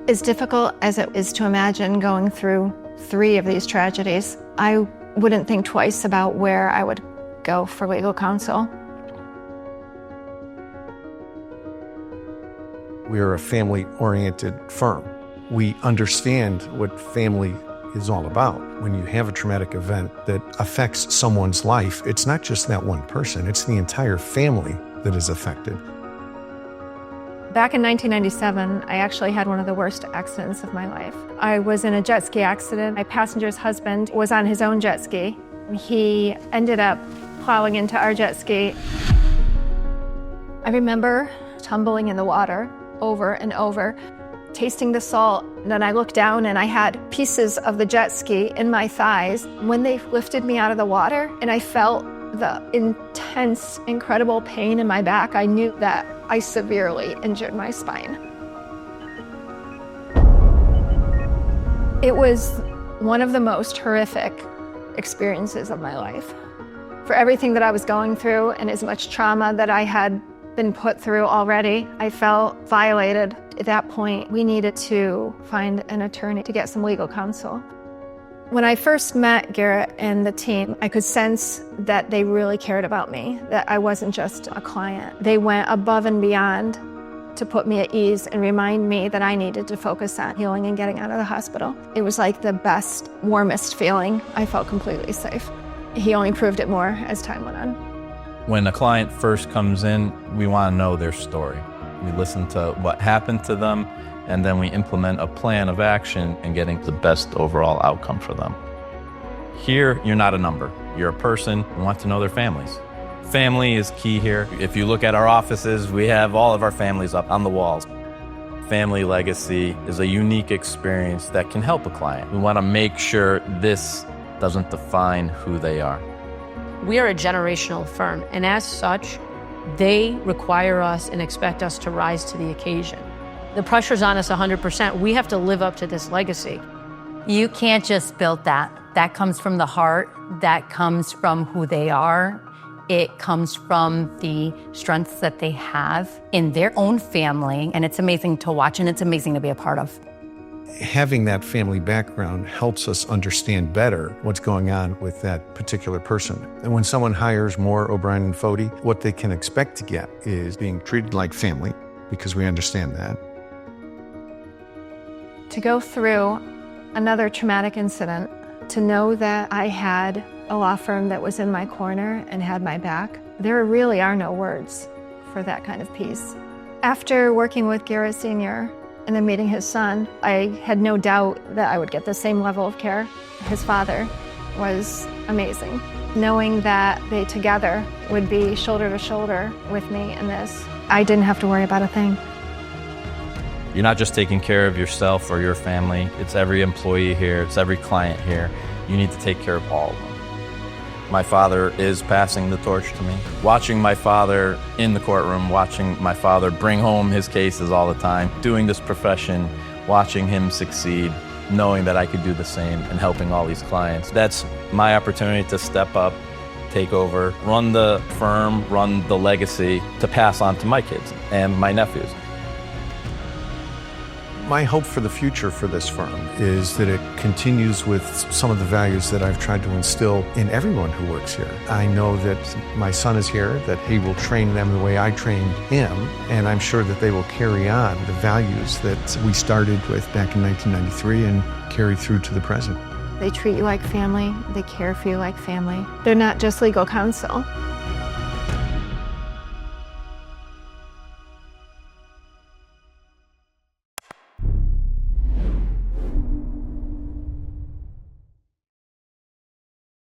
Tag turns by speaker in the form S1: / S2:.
S1: As difficult as it is to imagine going through 3 of these tragedies, I wouldn't think twice about where I would go for legal counsel.
S2: We are a family-oriented firm. We understand what family is all about. When you have a traumatic event that affects someone's life, it's not just that one person, it's the entire family that is affected.
S1: Back in 1997, I actually had one of the worst accidents of my life. I was in a jet ski accident. My passenger's husband was on his own jet ski. He ended up plowing into our jet ski. I remember tumbling in the water over and over, tasting the salt. And then I looked down and I had pieces of the jet ski in my thighs. When they lifted me out of the water and I felt the intense, incredible pain in my back, I knew that I severely injured my spine. It was one of the most horrific experiences of my life. For everything that I was going through and as much trauma that I had been put through already, I felt violated. At that point, we needed to find an attorney to get some legal counsel. When I first met Garrett and the team, I could sense that they really cared about me, that I wasn't just a client. They went above and beyond to put me at ease and remind me that I needed to focus on healing and getting out of the hospital. It was like the best, warmest feeling. I felt completely safe. He only proved it more as time went on.
S3: When a client first comes in, we want to know their story. We listen to what happened to them, and then we implement a plan of action in getting the best overall outcome for them. Here, you're not a number. You're a person. We want to know their families. Family is key here. If you look at our offices, we have all of our families up on the walls. Family legacy is a unique experience that can help a client. We want to make sure this doesn't define who they are.
S4: We are a generational firm, and as such, they require us and expect us to rise to the occasion. The pressure's on us 100%. We have to live up to this legacy.
S5: You can't just build that. That comes from the heart. That comes from who they are. It comes from the strengths that they have in their own family. And it's amazing to watch, and it's amazing to be a part of.
S2: Having that family background helps us understand better what's going on with that particular person. And when someone hires Moore, O'Brien, and Foti, what they can expect to get is being treated like family, because we understand that.
S1: To go through another traumatic incident, to know that I had a law firm that was in my corner and had my back, there really are no words for that kind of peace. After working with Garrett Sr. and then meeting his son, I had no doubt that I would get the same level of care. His father was amazing. Knowing that they together would be shoulder to shoulder with me in this, I didn't have to worry about a thing.
S3: You're not just taking care of yourself or your family. It's every employee here. It's every client here. You need to take care of all of them. My father is passing the torch to me. Watching my father in the courtroom, watching my father bring home his cases all the time, doing this profession, watching him succeed, knowing that I could do the same and helping all these clients. That's my opportunity to step up, take over, run the firm, run the legacy to pass on to my kids and my nephews.
S2: My hope for the future for this firm is that it continues with some of the values that I've tried to instill in everyone who works here. I know that my son is here, that he will train them the way I trained him, and I'm sure that they will carry on the values that we started with back in 1993 and carry through to the present.
S1: They treat you like family, they care for you like family. They're not just legal counsel.